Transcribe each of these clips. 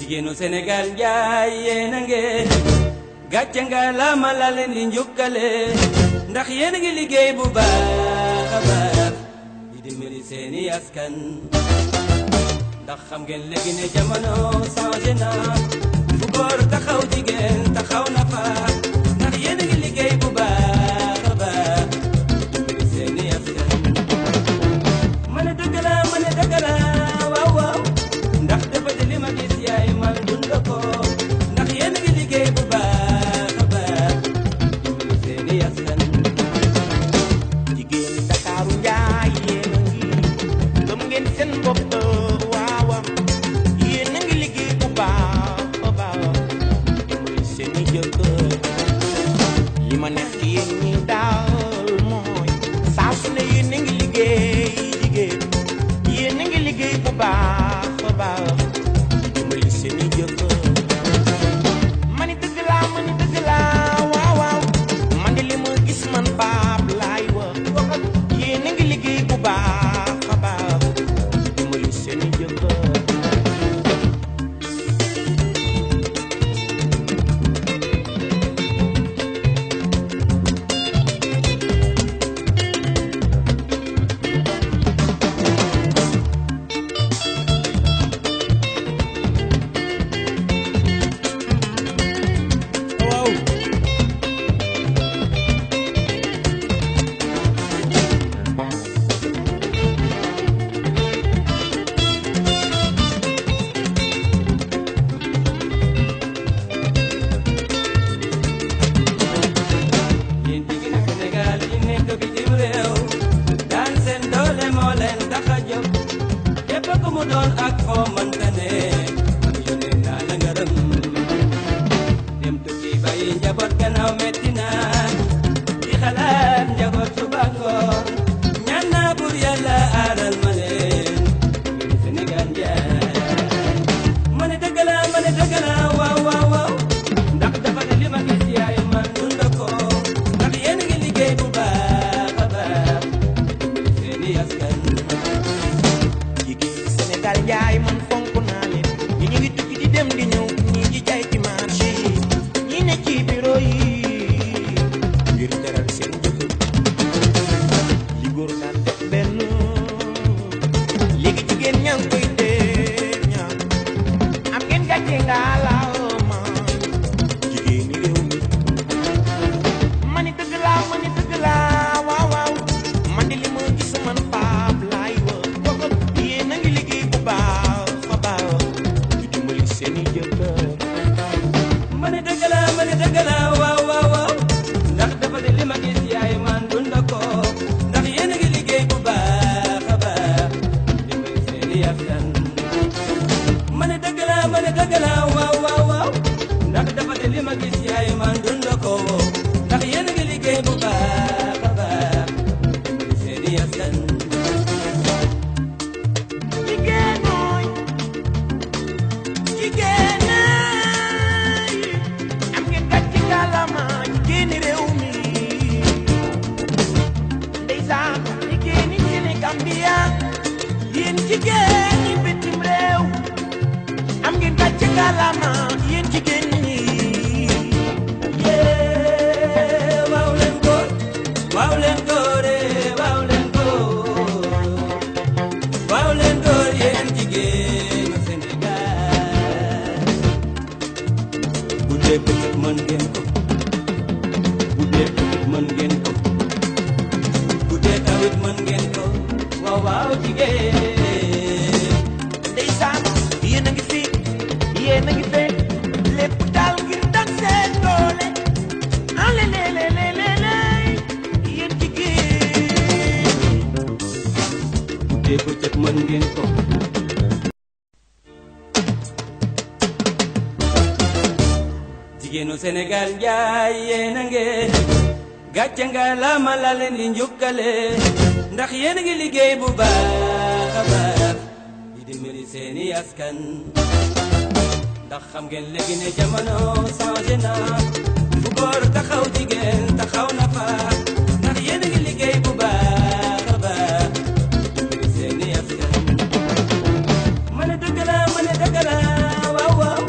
jigéenu Sénégal njaay yéen a ngeen gàcce nga laama la leen di njukkale ndax yéen a ngi liggéey bu baax a baax di dimbali seeni askan ndax xam ngeen léegi ne jamono changé na fu góor taxaw jigéen taxaw na fa ndax yéen a ngi liggéey bu baax a baax di dimbali seeni askan ma ne dëgg la ma ne dëgg la waaw waaw ndax dafa di li ma gis yaay man dund ko ndax yéen a ngi liggéey bu baax a baax di dimbali seeni askan jigéen Ndakaaru njaay yéen a ngi gëm ngeen seen bopp waawam yéen a ngi liggéey bu baax a baax dimbali seeni jëkkër li ma neex ci yéen ñi daal mooy saa su ne yéen a ngi liggéey jigéen yéen a ngi liggéey bu baax a baax dimbali seeni jëkkër mani dëgg laa waaw waaw man de li ma gis man baab laay wax yéen a ngi liggéey bu baax a baax dimbali seeni jëkkër waaw yéen jigéenu Sénégal yi nekk bitim réew daan seen doole moo leen tax a jóg képp ku mu doon ak foo mënta ne yónnee naa la ngërëm dem tukki bàyyi njaboot gannaaw metti na di xalaat njaboot suba ngoon ñaan naa bur yàlla aaral ma leen jigéenu Sénégal njaay ma ne dëgg la waaw waaw waaw ndax dafa ne li ma gis yaay man dund ko ndax yéen a ngi liggéey bu baax a baax dimbali seeni askan jigéen Sénégal njaay man fonk naa leen ñi ñu ngi tukki di dem di ñëw ñi di jaay ci marché yi ñi ne ci bureau yi ngir teral seen jëkkër li góor daan def benn léegi jigéen ñaa ngi koy def ñaar am ngeen gàcce nga la ma jigéen ñi réew mi mani dëgg laa waaw waaw man di li ma gis man faab laay wax yéen a ngi liggéey bu baax a baax di dimbali seeni jëkkër ma ne dëgg la waaw waaw waaw ndax dafa ne li ma gis yaay man dund ko ndax yéen a ngi liggéey bu baax a baax dimbali seeni askan ma ne dëgg la waaw waaw waaw ndax dafa ne li ma gis yaay man dund ko ndax yéen a ngi liggéey bu baax a baax dimbali seeni askan jigéen mooy jigéen ay am ngeen gàcce ngaalama jigéeni réew mi ndeysaan jigéeni Sénégambia yéen jigéen ñi bitim réew am ngeen gàcce ngaalama yéen jigéen ñi yee waaw leen góor waaw leen góore waaw leen góor waaw leen góor yéen jigéenu Sénégal bu dee bëccëg mën ngeen ko bu dee bëccëg mën ngeen ko bu dee tawit mën ngeen ko waaw waaw jigéen ndeysaan yéen a ngi fi yéen a ngi fee lépp daal ngir daan seen doole ale lelelelele yéen jigéen bu dee bëccëg mën ngeen ko jigéenu Sénégal njaay yéen a ngeen gàcce nga laama la leen di njukkale ndax yéen a ngi liggéey bu baax a baax di dimbali seeni askan ndax xam ngeen léegi ne jamono changé na fu góor taxaw jigéen taxaw na fa ndax yéen a ngi liggéey bu baax a baax di dimbali seeni askan ma ne dëgg la waaw waaw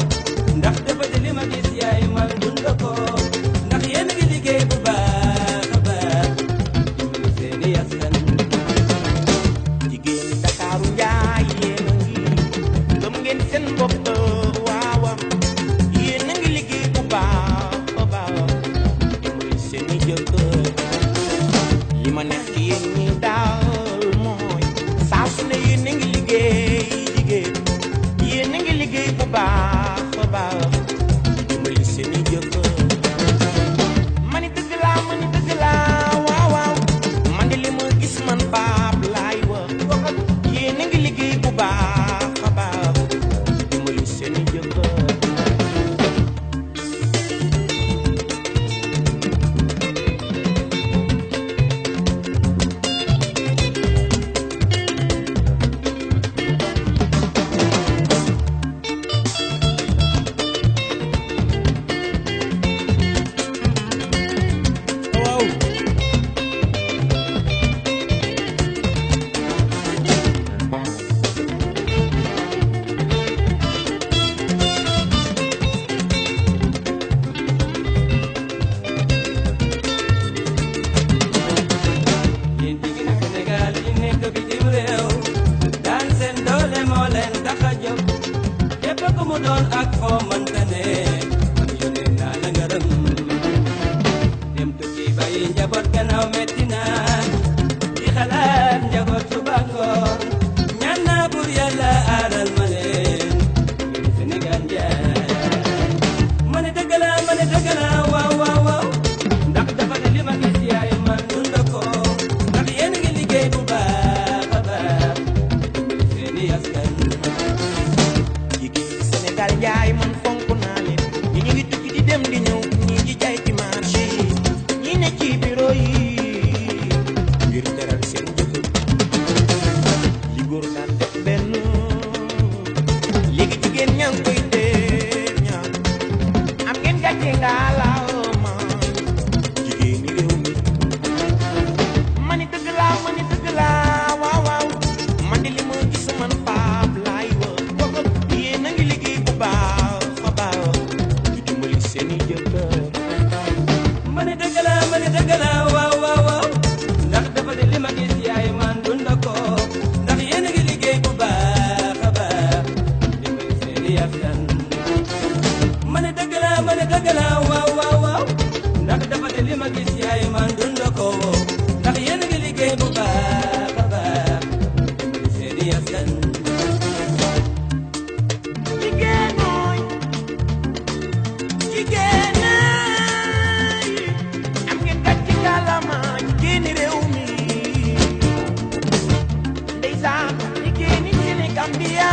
Gambia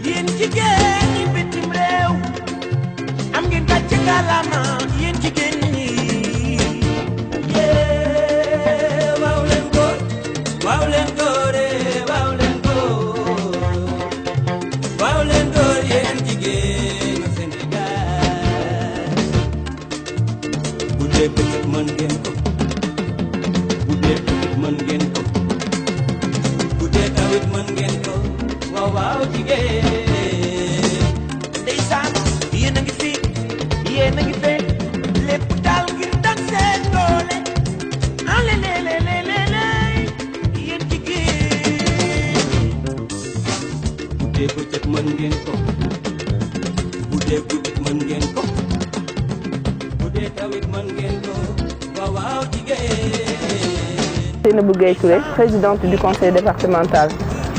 yéen jigéen ñi bitim réew am ngeen gàcce ngalaama yéen jigéen ñi waaw leen góor waaw leen góore waaw leen góor waaw leen góor yéen jigéenu Sénégal bu dee bëccëg mën ngeen ko bu dee bëccëg mën ngeen ko bu dee tawit mën ngeen ko waaw waaw jigéen ndeysaan yéen a ngi fi yéen a ngi fee lépp daal ngir daan seen doole yéen jigéen bu dee bëccëg mën ngeen ko bu dee guddi mën ngeen ko bu dee tawit mën ngeen ko waaw waaw jigéen. Seynabou Gaye Touré, présidente du conseil départemental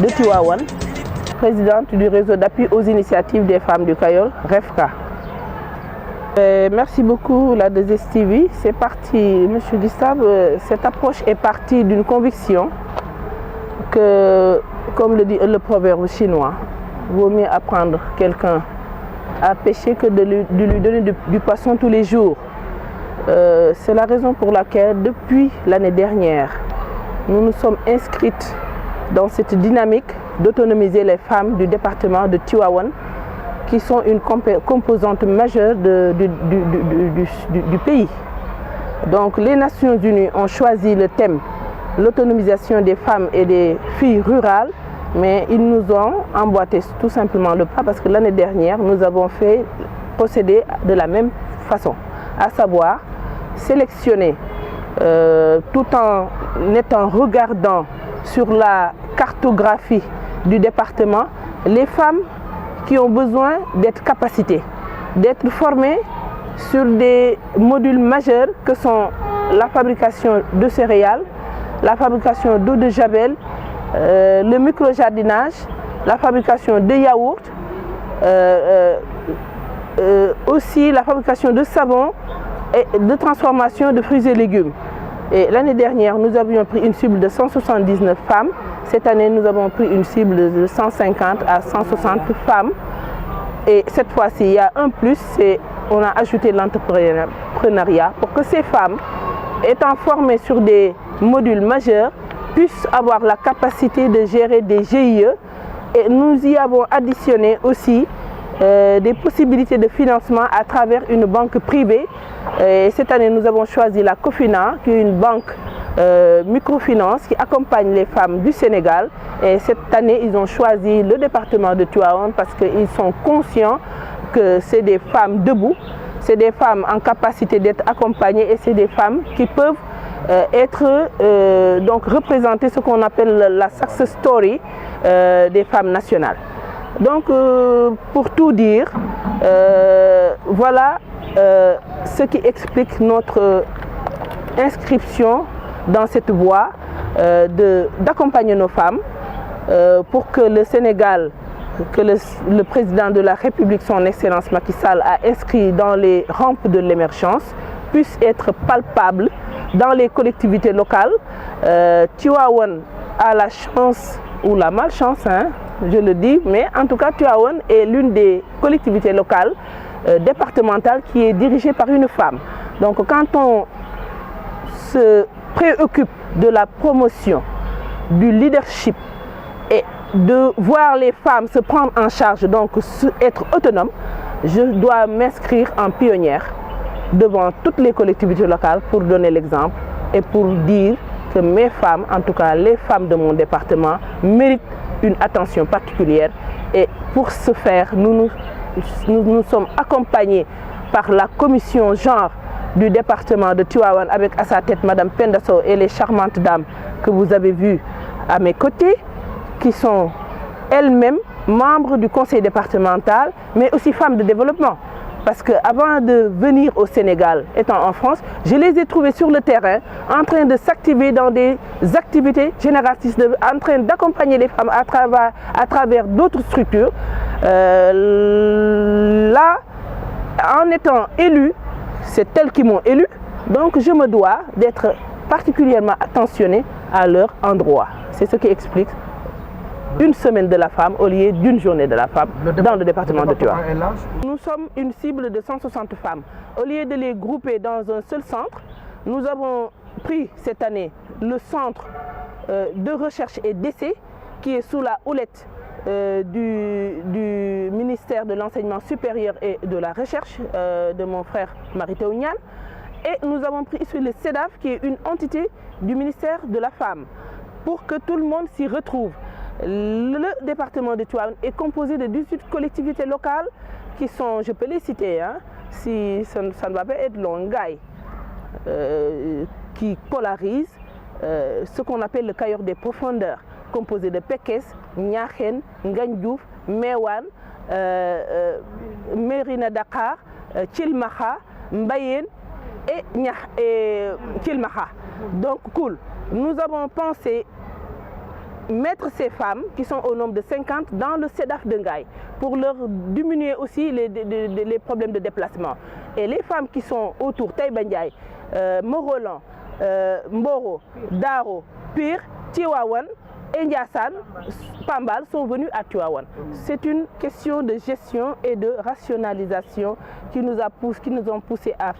de Tivaouane, présidente du réseau d'appui aux initiatives des femmes du Kayor, REFCA. Merci beaucoup la 2STV. C'est parti, Monsieur Gustave, cette approche est partie d'une conviction que, comme le dit le proverbe chinois, vaut mieux apprendre quelqu'un à pêcher que de lui donner du poisson tous les jours. C'est la raison pour laquelle, depuis l'année dernière, nous nous sommes inscrites dans cette dynamique d'autonomiser les femmes du département de Tivaouane, qui sont une composante majeure du pays. Donc les Nations Unies ont choisi le thème l'autonomisation des femmes et des filles rurales, mais ils nous ont emboîté tout simplement le pas parce que l'année dernière, nous avons fait procéder de la même façon, à savoir sélectionner tout en étant regardant sur la cartographie du département les femmes qui ont besoin d'être capacitées, d'être formées sur des modules majeurs que sont la fabrication de céréales, la fabrication d'eau de javel, le micro-jardinage, la fabrication de yaourts, aussi la fabrication de savon et de transformation de fruits et légumes. Et l'année dernière, nous avions pris une cible de 179 femmes. Cette année, nous avons pris une cible de 150 à 160 femmes. Et cette fois-ci, il y a un plus, on a ajouté l'entrepreneuriat pour que ces femmes, étant formées sur des modules majeurs, puissent avoir la capacité de gérer des GIE. Et nous y avons additionné aussi des possibilités de financement à travers une banque privée. Et cette année, nous avons choisi la Cofina, qui est une banque microfinance qui accompagne les femmes du Sénégal. Et cette année, ils ont choisi le département de Tivaouane parce qu'ils sont conscients que c'est des femmes debout, c'est des femmes en capacité d'être accompagnées et c'est des femmes qui peuvent donc représenter ce qu'on appelle la success story des femmes nationales. Donc, pour tout dire, voilà ce qui explique notre inscription dans cette voie d'accompagner nos femmes pour que le Sénégal, que le président de la République, son Excellence Macky Sall, a inscrit dans les rampes de l'émergence, puisse être palpable dans les collectivités locales. Tivaouane a la chance ou la malchance, hein, je le dis, mais en tout cas Tivaouane est l'une des collectivités locales départementales qui est dirigée par une femme. Donc quand on se préoccupe de la promotion, du leadership et de voir les femmes se prendre en charge, donc être autonomes, je dois m'inscrire en pionnière devant toutes les collectivités locales pour donner l'exemple et pour dire que mes femmes, en tout cas les femmes de mon département, méritent une attention particulière. Et pour ce faire, nous sommes accompagnés par la commission genre du département de Tivaouane avec à sa tête Madame Pendasso et les charmantes dames que vous avez vues à mes côtés, qui sont elles-mêmes membres du conseil départemental, mais aussi femmes de développement. Parce qu'avant de venir au Sénégal, étant en France, je les ai trouvées sur le terrain, en train de s'activer dans des activités génératrices, en train d'accompagner les femmes à travers d'autres structures. Là, en étant élue, c'est elles qui m'ont élue, donc je me dois d'être particulièrement attentionnée à leur endroit. C'est ce qui explique une semaine de la femme au lieu d'une journée de la femme dans le département de Tivaouane. Nous sommes une cible de 160 femmes. Au lieu de les grouper dans un seul centre, nous avons pris cette année le centre de recherche et d'essai qui est sous la houlette du ministère de l'Enseignement supérieur et de la Recherche de mon frère Mary-Teuw Niane. Et nous avons pris ici le CEDAF qui est une entité du ministère de la Femme pour que tout le monde s'y retrouve. Le département de Tivaouane est composé de 18 collectivités locales qui sont, je peux les citer, hein, si ça ne va pas être long, qui polarisent ce qu'on appelle le Cayor des profondeurs, composé de Pekes, Niakhène, Ngandiouf, Meouane, Mérina Dakhar, Thilmakha, Mbayène et Thilmakha. Donc, cool. Nous avons pensé mettre ces femmes qui sont au nombre de 50 dans le CEDAF de Ngaye pour leur diminuer aussi les problèmes de déplacement. Et les femmes qui sont autour, Taïba Ndiaye, Morolan, Mboro, Daro, Pire, Tivaouane et Ndiassane, Pambal sont venus à Tivaouane. C'est une question de gestion et de rationalisation qui nous ont poussé à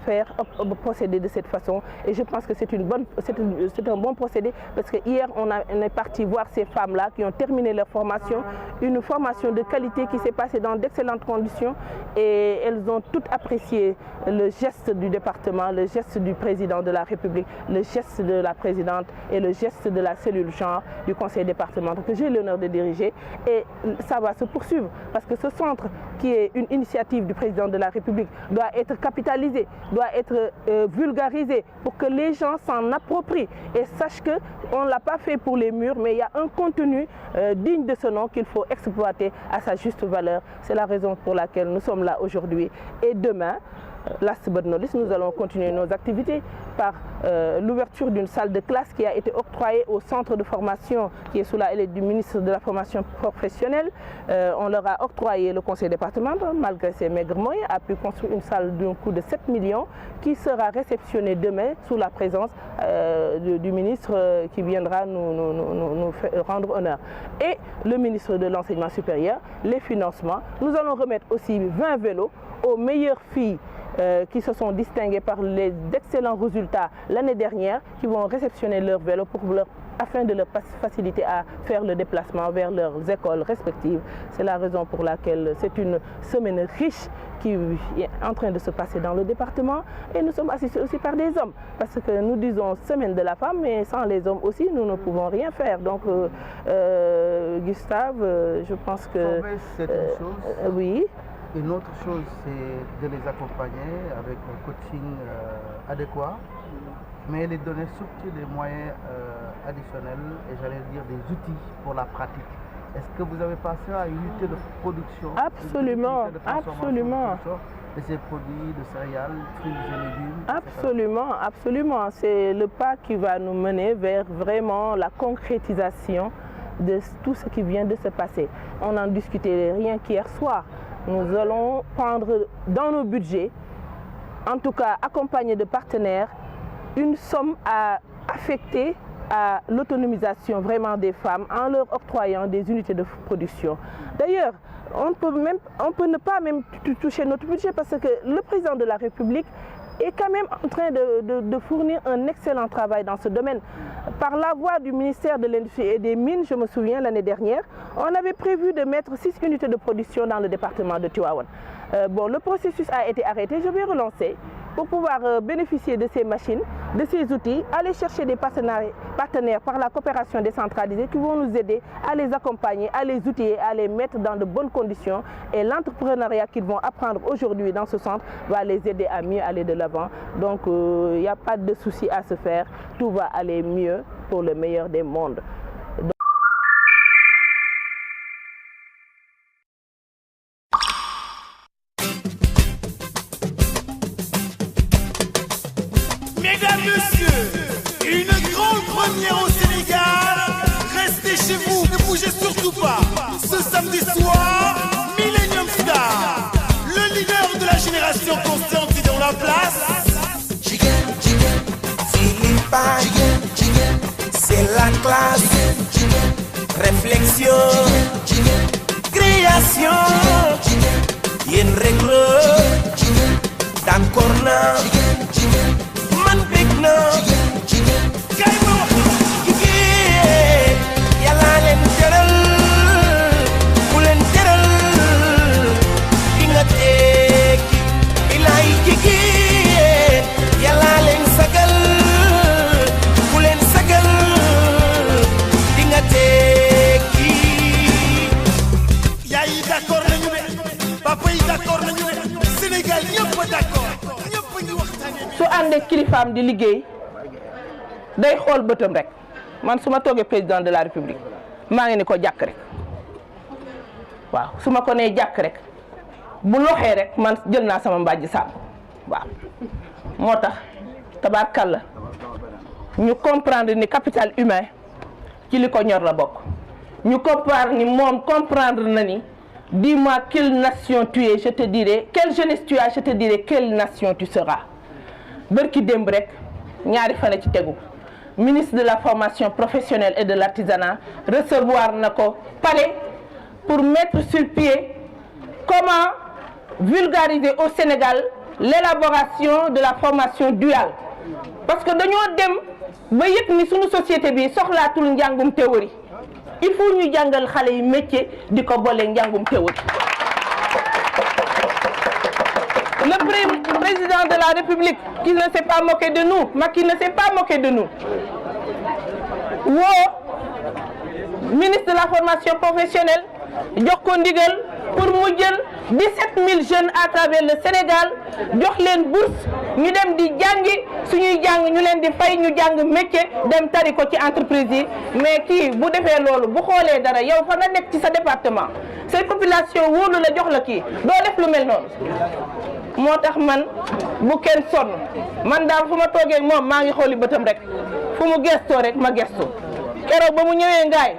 procéder de cette façon. Et je pense que c'est un bon procédé parce que hier on est parti voir ces femmes-là qui ont terminé leur formation, une formation de qualité qui s'est passée dans d'excellentes conditions et elles ont toutes apprécié le geste du département, le geste du président de la République, le geste de la présidente et le geste de la cellule genre du conseil départemental que j'ai l'honneur de diriger et ça va se poursuivre parce que ce centre qui est une initiative du président de la République doit être capitalisé, doit être vulgarisé pour que les gens s'en approprient et sachent qu'on ne l'a pas fait pour les murs mais il y a un contenu digne de ce nom qu'il faut exploiter à sa juste valeur. C'est la raison pour laquelle nous sommes là aujourd'hui et demain, last but not least, nous allons continuer nos activités par l'ouverture d'une salle de classe qui a été octroyée au centre de formation qui est sous la aile du ministre de la formation professionnelle. On leur a octroyé, le conseil départemental, malgré ses maigres moyens, a pu construire une salle d'un coût de 7 millions qui sera réceptionnée demain sous la présence du ministre qui viendra nous rendre honneur. Et le ministre de l'Enseignement supérieur, les financements. Nous allons remettre aussi 20 vélos aux meilleures filles qui se sont distinguées par les excellents résultats l'année dernière, qui vont réceptionner leurs vélos afin de leur faciliter à faire le déplacement vers leurs écoles respectives. C'est la raison pour laquelle c'est une semaine riche qui est en train de se passer dans le département et nous sommes assistés aussi par des hommes parce que nous disons semaine de la femme mais sans les hommes aussi nous ne pouvons rien faire. Donc Gustave, je pense que... C'est une chose. Oui. Une autre chose, c'est de les accompagner avec un coaching adéquat, mais les donner surtout des moyens additionnels et j'allais dire des outils pour la pratique. Est-ce que vous avez pensé à une unité de production? Absolument, absolument. De ces produits de céréales, fruits et légumes? Absolument, absolument. C'est le pas qui va nous mener vers vraiment la concrétisation de tout ce qui vient de se passer. On en discutait rien qu'hier soir. Nous allons prendre dans nos budgets, en tout cas accompagnés de partenaires, une somme à affecter à l'autonomisation vraiment des femmes en leur octroyant des unités de production. D'ailleurs, on peut ne pas même toucher notre budget parce que le président de la République est quand même en train de fournir un excellent travail dans ce domaine. Par la voie du ministère de l'Industrie et des Mines, je me souviens l'année dernière, on avait prévu de mettre 6 unités de production dans le département de Tivaouane. Bon, le processus a été arrêté, je vais relancer pour pouvoir bénéficier de ces machines, de ces outils, aller chercher des partenaires par la coopération décentralisée qui vont nous aider à les accompagner, à les outiller, à les mettre dans de bonnes conditions. Et l'entrepreneuriat qu'ils vont apprendre aujourd'hui dans ce centre va les aider à mieux aller de l'avant. Donc il n'y a pas de souci à se faire, tout va aller mieux pour le meilleur des mondes. Mesdames, Messieurs, une grande première au Sénégal. Restez chez vous, ne bougez surtout pas. Ce samedi soir, Millennium Star, le leader de la génération consciente est dans la place. Philippa, c'est la classe. Réflexion. nation yéen rek la d'accord naa man bég naa kay ma wax jigéen yàlla leen teral ku leen teral di nga tekki ilaay jigéen yàlla leen sagal ku leen sagal di nga tekki. yaay yi d'accord nañu ne papa yi d'accord nañu ne Sénégal ñëpp d'accord ñëpp ñu waxtaanee. su àndee kilifaam di liggéey day xool bëtam rek man su ma toogee président de la république maa ngi ni ko jàkk rek waaw su ma ko nee jàkk rek bu loxee rek man jël naa sama mbàjj sàmm waaw moo tax tabaarkàlla ñu comprendre ni capital humain ci li ko ñor la bokk ñu comprendre ni moom comprendre na ni dis-moi quelle nation tu es je te dirai quelle jeunesse tu as je te dirai quelle nation tu seras bërki démb rek ñaari fan ci tegu ministre de la formation professionnelle et de l'artisanat recevoir na ko palais pour mettre sur pied comment vulgariser au Sénégal l'élaboration de la formation duale parce que dañoo dem ba yëg ni suñu société bi soxlaatul njàngum théorie il faut ñu jàngal xale yi métier di ko boole njàngum théorie. Le président de la République qui ne s'est pas moqué de nous, Macky ne s'est pas moqué de nous. Woo ministre de la formation professionnelle jox ko ndigal pour mu jël 17 000 jeunes à travers le Sénégal jox leen bourse ñu dem di jàngi suñuy jàng ñu leen di fay ñu jàng métier dem tari ko ci entreprise yi mais kii bu defee loolu bu xoolee dara yow fa nga nekk ci sa département say population wóolu la jox la kii doo def lu mel noonu. moo tax man bu kenn sonn man daal fu ma toogee moom maa ngi xooli bëtam rek fu mu gestoo rek ma gestu keroog ba mu ñëwee Ngaye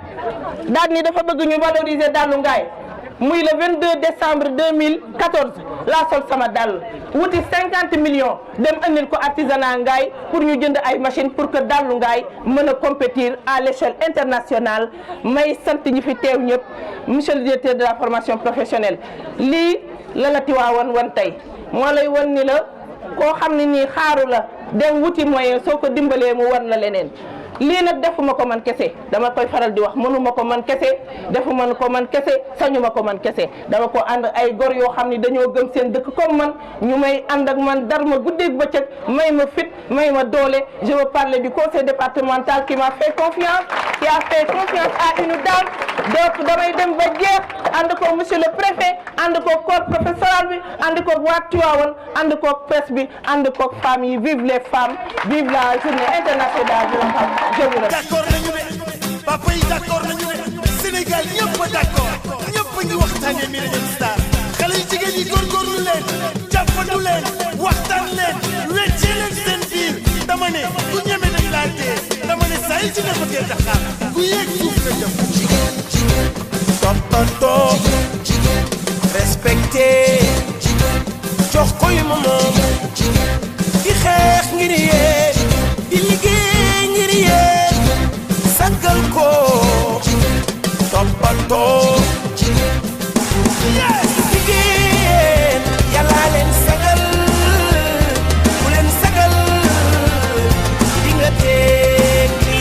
daal ni dafa bëgg ñu valoriser dallu Ngaye muy le 22 décembre 2014 laa sol sama dàll wuti 50 millions dem andil ko artisanat Ngaye pour ñu jënd ay machines pour que dallu Ngaye mën a compétir à l'échelle internationale may sant ñi fi teew ñëpp monsieur le directeur de la formation professionnelle lii la Tiwaawan wan tey moo lay wan ni la koo xam ne nii xaaru la dem wuti moyen soo ko dimbalee mu wan la leneen lii nag defuma ko man kese dama koy faral di wax mënuma ko man kese defuma ko man kese sañuma ko man kese dama ko ànd ay gor yoo xam ni dañoo gëm seen dëkk comme man ñu may ànd ak man dar ma guddeeg bëccëg may ma fit may ma doole. Je veux parler du conseil départemental qui m'a fait confiance, qui a fait confiance à une dame. Donc damay dem ba jeex ànd ko monsieur le préfet ànd ko corps professoral bi ànd ko waa Tivaouane ànd ko presse bi ànd ko femmes yi vive les femmes, vive la journée internationale de la femme. D'accord nañu ne papa yi d'accord nañu ne Sénégal ñëpp d'accord ñëpp ngi waxtaanee Millennium Star xale yu jigéen yi góorgóorlu leen jàppandu leen waxtaan leen weccee leen seen biir dama ne ku ñeme dañ laa tee dama ne saa yi ci ne bëggee Dakar ku yéeg suuf nga jëm. toppatoo respecté jox ko yu ma moom di xeex ngir yee di liggéey ngir yee sagal ko toppatoo jigéen yàlla leen sagal ku leen sagal di nga tekki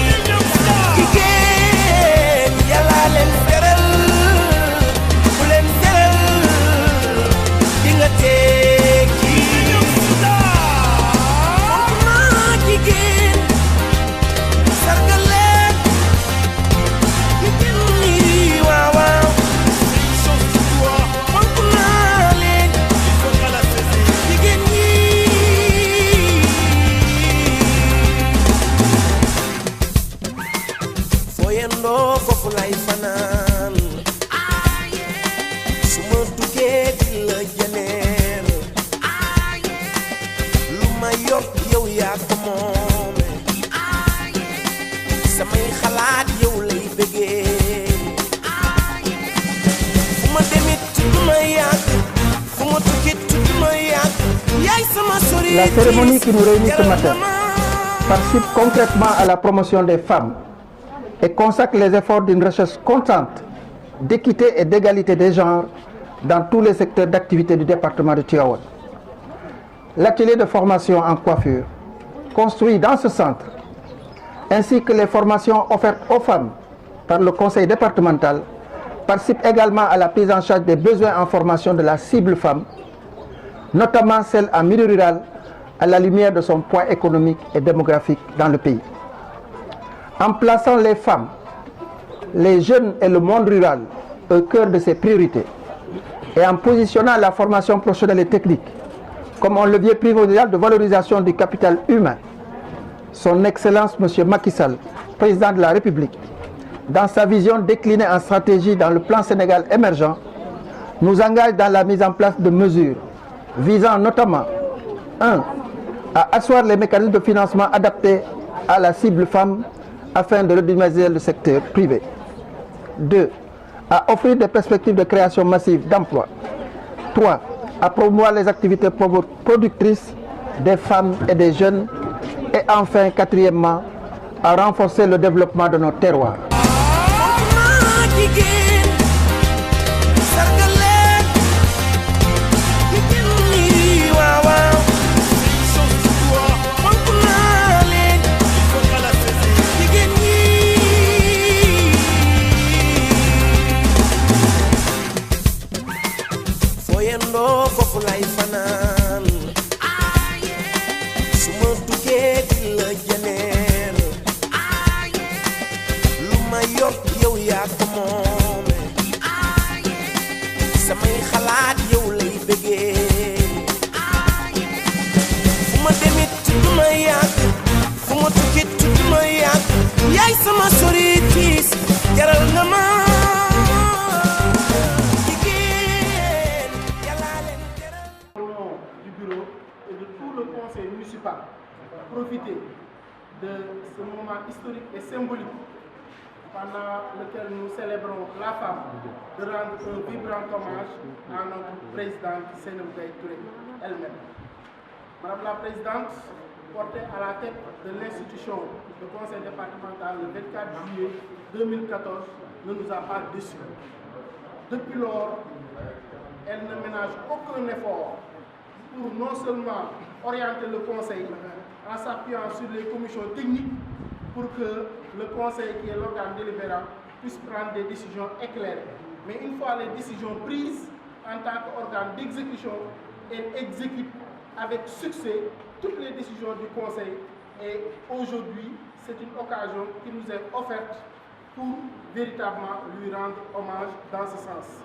jigéen yàlla leen teral ku leen teral di nga tekki maa jigéen sargal leen jigéen ñi waaw waaw fonk naa leen jigéen ñi foo yendoo foofu lay fanaan su ma duggee di la janeer lu ma yor yow yaa ko moome samay xalaat yow lay bëggee fu ma demit du ma yàgg fu ma tukkit du ma yàgg yaay sama sori. La cérémonie qui nous réunit ce matin participe concrètement à la promotion des femmes et consacre les efforts d'une recherche constante d'équité et d'égalité des genres dans tous les secteurs d'activité du département de Tivaouane. L'atelier de formation en coiffure, construit dans ce centre, ainsi que les formations offertes aux femmes par le conseil départemental, participent également à la prise en charge des besoins en formation de la cible femme, notamment celle en milieu rural, à la lumière de son poids économique et démographique dans le pays. En plaçant les femmes, les jeunes et le monde rural au cœur de ses priorités et en positionnant la formation professionnelle et technique comme un levier primordial de valorisation du capital humain, son Excellence M. Macky Sall, président de la République, dans sa vision déclinée en stratégie dans le plan Sénégal émergent, nous engage dans la mise en place de mesures visant notamment 1. à asseoir les mécanismes de financement adaptés à la cible femme afin de redynamiser le secteur privé. 2. à offrir des perspectives de création massive d'emplois. 3. à promouvoir les activités productrices des femmes et des jeunes. Et enfin, quatrièmement, à renforcer le développement de nos terroirs. Profiter de ce moment historique et symbolique pendant lequel nous célébrons la femme, de rendre un vibrant hommage à notre présidente Seynabou Gaye Touré elle-même. Madame la présidente, portée à la tête de l'institution du conseil départemental le 24 juillet 2014, ne nous a pas déçus. Depuis lors, elle ne ménage aucun effort pour non seulement orienter le conseil en s'appuyant sur les commissions techniques pour que le conseil, qui est l'organe délibérant, puisse prendre des décisions éclairées. Mais une fois les décisions prises en tant qu'organe d'exécution, elle exécute avec succès toutes les décisions du conseil. Et aujourd'hui, c'est une occasion qui nous est offerte pour véritablement lui rendre hommage dans ce sens.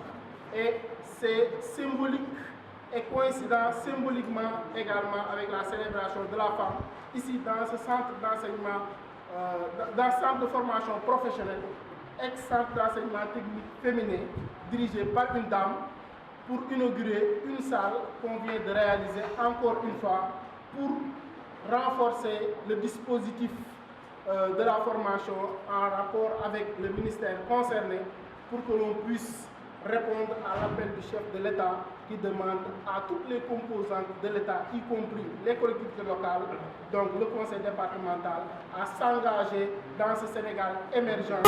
Et c'est symbolique et coïncident symboliquement également avec la célébration de la femme, ici dans ce centre d'enseignement, dans ce centre de formation professionnelle, ex-centre d'enseignement technique féminin, dirigé par une dame, pour inaugurer une salle qu'on vient de réaliser encore une fois pour renforcer le dispositif de la formation en rapport avec le ministère concerné, pour que l'on puisse répondre à l'appel du chef de l'État qui demande à toutes les composantes de l'État, y compris les collectivités locales, donc le conseil départemental, à s'engager dans ce Sénégal émergent.